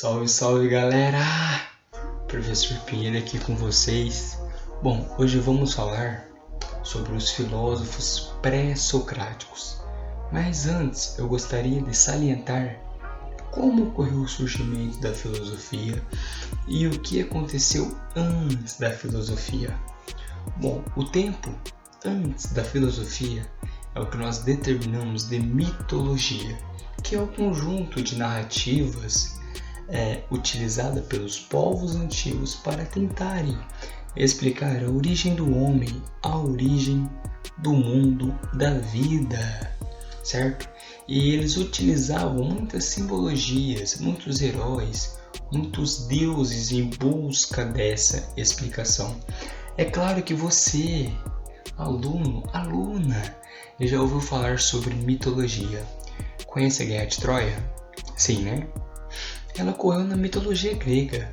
Salve, salve galera! Professor Pinheiro aqui com vocês. Bom, hoje vamos falar sobre os filósofos pré-socráticos. Mas antes eu gostaria de salientar como ocorreu o surgimento da filosofia e o que aconteceu antes da filosofia. Bom, o tempo antes da filosofia é o que nós denominamos de mitologia, que é o conjunto de narrativas utilizada pelos povos antigos para tentarem explicar a origem do homem, a origem do mundo, da vida, certo? E eles utilizavam muitas simbologias, muitos heróis, muitos deuses em busca dessa explicação. É claro que você, aluno, aluna, já ouviu falar sobre mitologia. Conhece a Guerra de Troia? Sim, né? Ela ocorreu na mitologia grega.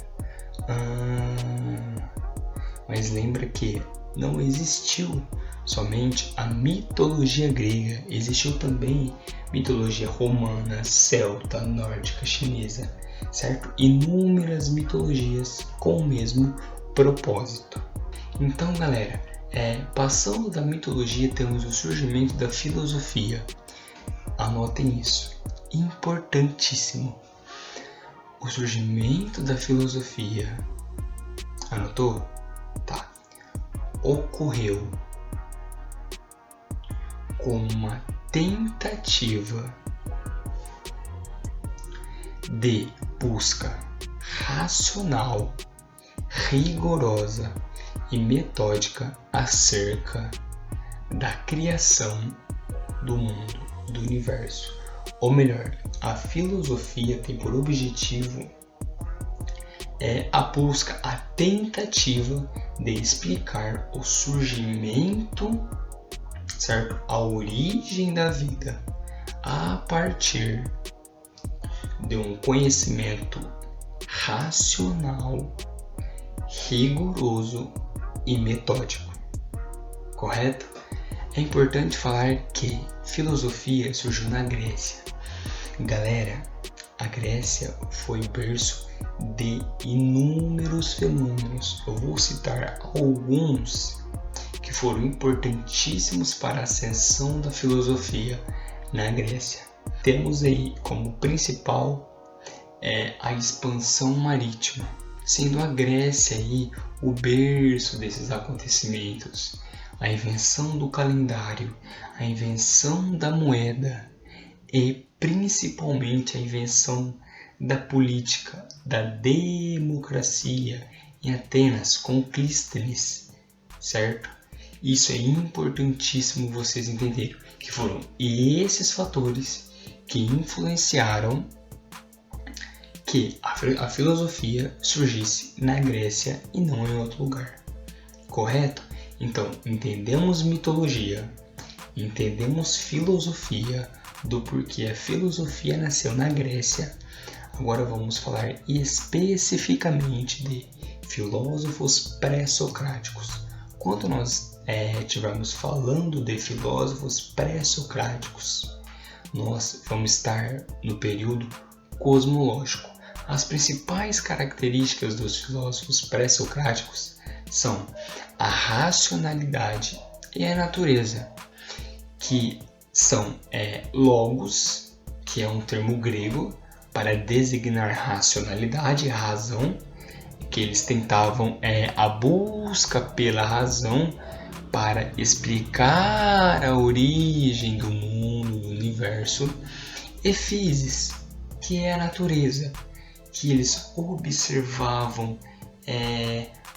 Mas lembra que não existiu somente a mitologia grega, existiu também mitologia romana, celta, nórdica, chinesa, certo? Inúmeras mitologias com o mesmo propósito. Então, galera, passando da mitologia temos o surgimento da filosofia. Anotem isso, importantíssimo. O surgimento da filosofia, anotou? Tá. Ocorreu como uma tentativa de busca racional, rigorosa e metódica acerca da criação do mundo, do universo. Ou melhor, a filosofia tem por objetivo a busca, a tentativa de explicar o surgimento, certo? A origem da vida a partir de um conhecimento racional, rigoroso e metódico. Correto? É importante falar que filosofia surgiu na Grécia. Galera, a Grécia foi berço de inúmeros fenômenos. Eu vou citar alguns que foram importantíssimos para a ascensão da filosofia na Grécia. Temos aí como principal a expansão marítima, sendo a Grécia aí o berço desses acontecimentos. A invenção do calendário, a invenção da moeda e principalmente a invenção da política, da democracia em Atenas com Clístenes, certo? Isso é importantíssimo vocês entenderem, que foram esses fatores que influenciaram que a filosofia surgisse na Grécia e não em outro lugar, correto? Então, entendemos mitologia, entendemos filosofia, do porquê a filosofia nasceu na Grécia. Agora vamos falar especificamente de filósofos pré-socráticos. Quando nós estivermos falando de filósofos pré-socráticos, nós vamos estar no período cosmológico. As principais características dos filósofos pré-socráticos são a racionalidade e a natureza, que são logos, que é um termo grego para designar racionalidade, razão, que eles tentavam a busca pela razão para explicar a origem do mundo, do universo, e physis, que é a natureza, que eles observavam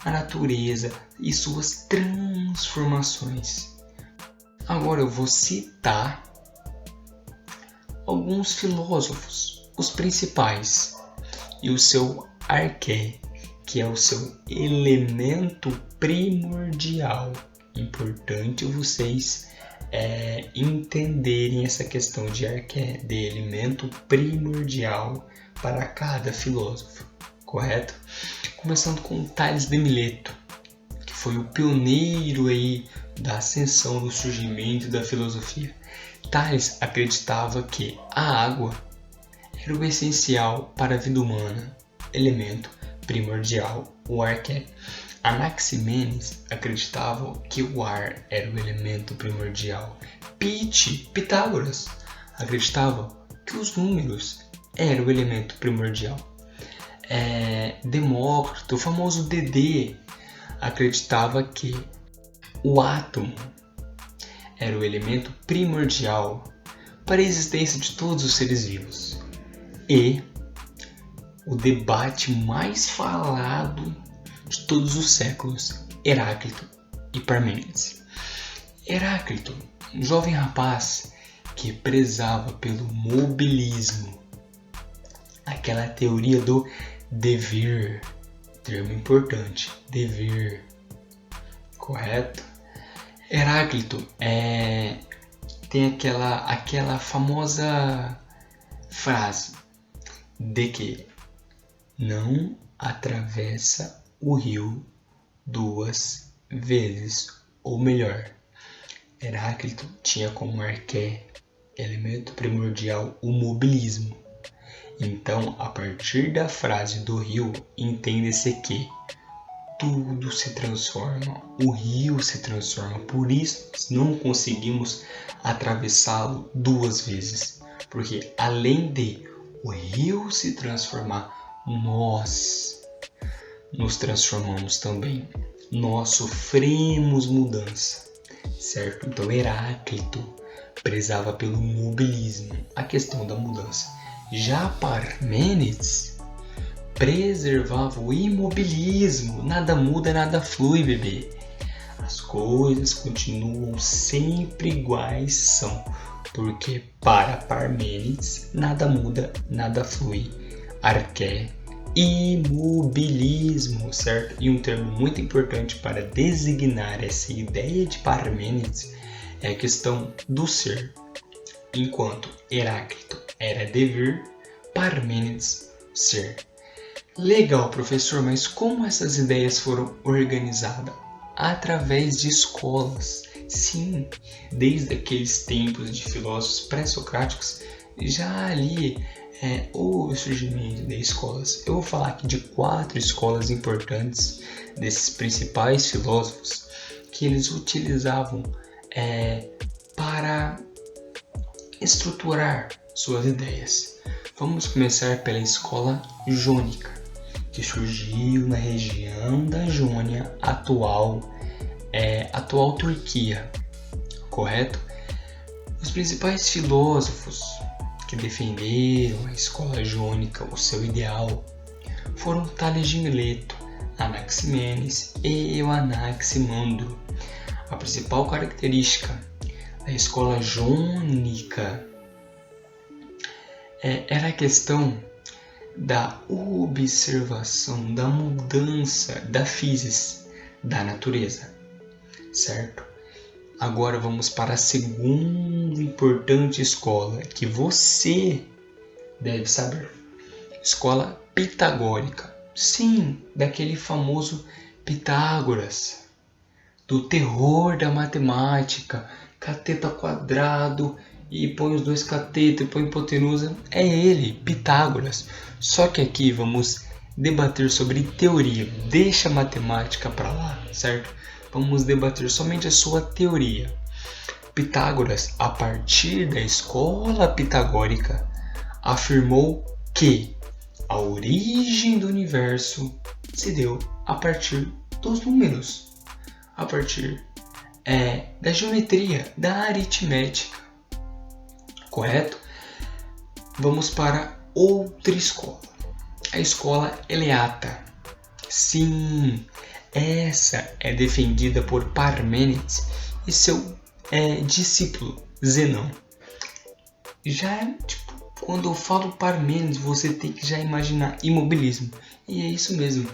a natureza e suas transformações. Agora eu vou citar alguns filósofos, os principais, e o seu arqué, que é o seu elemento primordial. Importante vocês entenderem essa questão de arqué, de elemento primordial para cada filósofo, correto? Começando com Tales de Mileto, que foi o pioneiro aí da ascensão, do surgimento da filosofia. Tales acreditava que a água era o essencial para a vida humana, elemento primordial, o ar quer. Anaximenes acreditava que o ar era o elemento primordial. Pitágoras acreditava que os números eram o elemento primordial. Demócrito, o famoso Dedê, acreditava que o átomo era o elemento primordial para a existência de todos os seres vivos. E o debate mais falado de todos os séculos, Heráclito e Parmênides. Heráclito, um jovem rapaz que prezava pelo mobilismo, aquela teoria do dever, termo importante, dever, correto? Heráclito tem aquela famosa frase de que não atravessa o rio 2 vezes, ou melhor, Heráclito tinha como arqué, elemento primordial, o mobilismo. Então, a partir da frase do rio, entende-se que tudo se transforma, o rio se transforma, por isso não conseguimos atravessá-lo 2 vezes, porque além de o rio se transformar, nós nos transformamos também, nós sofremos mudança, certo? Então Heráclito prezava pelo mobilismo, a questão da mudança. Já Parmênides preservava o imobilismo, nada muda, nada flui, bebê. As coisas continuam sempre iguais são, porque para Parmênides nada muda, nada flui. Arqué, imobilismo, certo? E um termo muito importante para designar essa ideia de Parmênides é a questão do ser. Enquanto Heráclito era dever, Parmênides ser. Legal, professor, mas como essas ideias foram organizadas? Através de escolas. Sim, desde aqueles tempos de filósofos pré-socráticos, já ali o surgimento de escolas. Eu vou falar aqui de 4 escolas importantes desses principais filósofos que eles utilizavam para estruturar suas ideias. Vamos começar pela escola jônica, que surgiu na região da Jônia, atual Turquia, correto? Os principais filósofos que defenderam a escola jônica, o seu ideal, foram Tales de Mileto, Anaximenes e Anaximandro. A principal característica da escola jônica era a questão da observação, da mudança da physis, da natureza, certo? Agora vamos para a segunda importante escola que você deve saber. Escola pitagórica. Sim, daquele famoso Pitágoras, do terror da matemática, cateto quadrado, e põe os 2 catetos e põe hipotenusa. É ele, Pitágoras. Só que aqui vamos debater sobre teoria. Deixa a matemática para lá, certo? Vamos debater somente a sua teoria. Pitágoras, a partir da escola pitagórica, afirmou que a origem do universo se deu a partir dos números, a partir da geometria, da aritmética, correto? Vamos para outra escola, a escola eleata. Sim, essa é defendida por Parmênides e seu discípulo Zenão. Já quando eu falo Parmênides, você tem que já imaginar imobilismo. E é isso mesmo.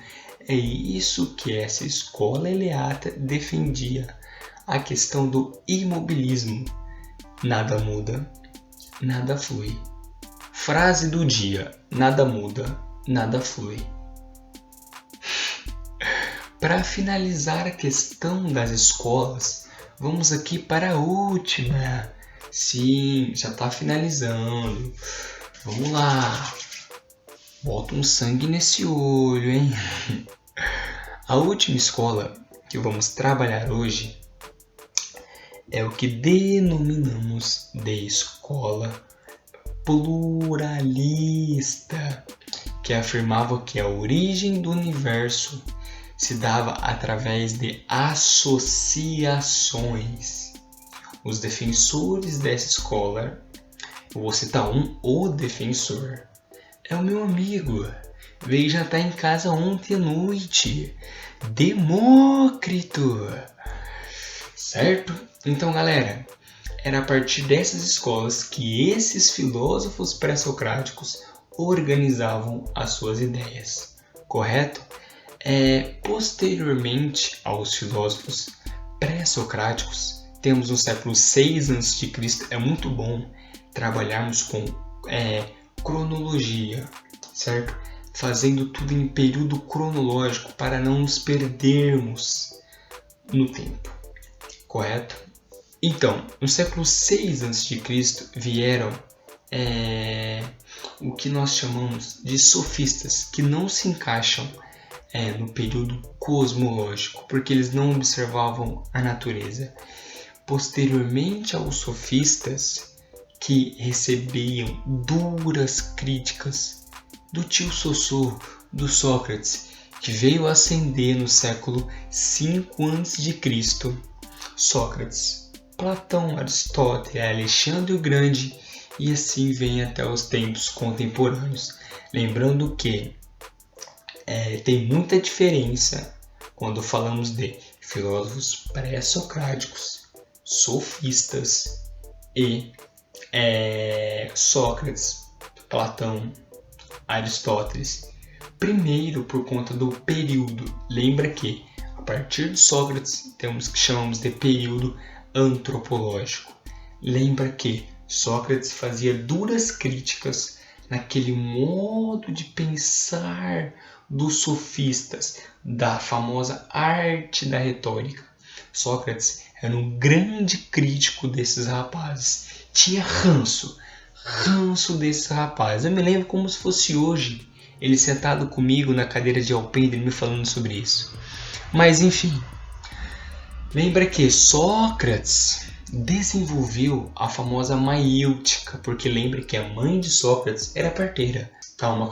É isso que essa escola eleata defendia. A questão do imobilismo. Nada muda, nada flui. Frase do dia. Nada muda, nada flui. Para finalizar a questão das escolas, vamos aqui para a última. Sim, já está finalizando. Vamos lá. Bota um sangue nesse olho, hein? A última escola que vamos trabalhar hoje é o que denominamos de escola pluralista, que afirmava que a origem do universo se dava através de associações. Os defensores dessa escola, eu vou citar o defensor, é o meu amigo, veio jantar em casa ontem à noite, Demócrito, certo? Então, galera, era a partir dessas escolas que esses filósofos pré-socráticos organizavam as suas ideias, correto? Posteriormente aos filósofos pré-socráticos, temos no século 6 a.C., é muito bom trabalharmos com cronologia, certo? Fazendo tudo em período cronológico para não nos perdermos no tempo, correto? Então, no século 6 a.C. vieram o que nós chamamos de sofistas, que não se encaixam no período cosmológico, porque eles não observavam a natureza. Posteriormente aos sofistas, que recebiam duras críticas do tio Sossô, do Sócrates, que veio ascender no século 5 a.C., Sócrates, Platão, Aristóteles, Alexandre o Grande, e assim vem até os tempos contemporâneos. Lembrando que tem muita diferença quando falamos de filósofos pré-socráticos, sofistas e Sócrates, Platão, Aristóteles. Primeiro, por conta do período. Lembra que a partir de Sócrates temos o que chamamos de período antropológico. Lembra que Sócrates fazia duras críticas naquele modo de pensar dos sofistas, da famosa arte da retórica. Sócrates era um grande crítico desses rapazes. Tinha ranço desses rapazes. Eu me lembro como se fosse hoje, ele sentado comigo na cadeira de alpendre me falando sobre isso. Mas enfim, lembra que Sócrates desenvolveu a famosa maiêutica, porque lembra que a mãe de Sócrates era parteira. Calma.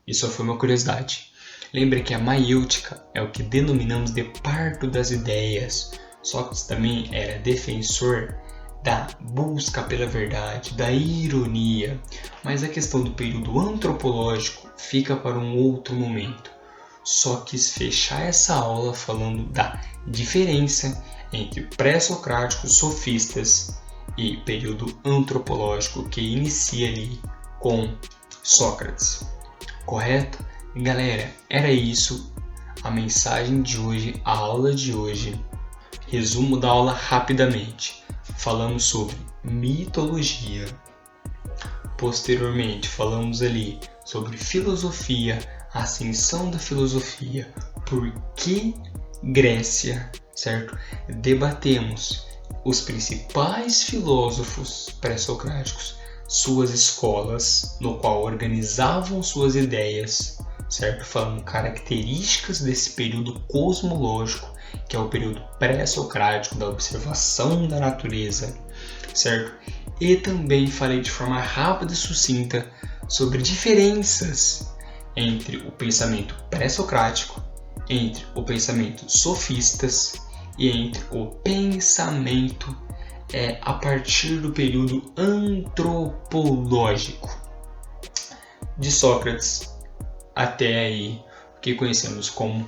Isso foi uma curiosidade. Lembra que a maiêutica é o que denominamos de parto das ideias. Sócrates também era defensor da busca pela verdade, da ironia. Mas a questão do período antropológico fica para um outro momento. Só quis fechar essa aula falando da diferença entre pré-socráticos, sofistas e período antropológico que inicia ali com Sócrates. Correto? Galera, era isso a mensagem de hoje, a aula de hoje. Resumo da aula rapidamente. Falamos sobre mitologia. Posteriormente, falamos ali sobre filosofia, a ascensão da filosofia, por que Grécia, certo? Debatemos os principais filósofos pré-socráticos, suas escolas, no qual organizavam suas ideias, certo? Falando características desse período cosmológico, que é o período pré-socrático da observação da natureza, certo? E também falei de forma rápida e sucinta sobre diferenças entre o pensamento pré-socrático, entre o pensamento sofistas e entre o pensamento a partir do período antropológico de Sócrates até aí o que conhecemos como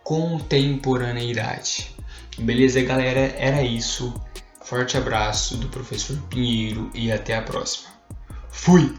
contemporaneidade. Beleza, galera? Era isso. Forte abraço do professor Pinheiro e até a próxima. Fui!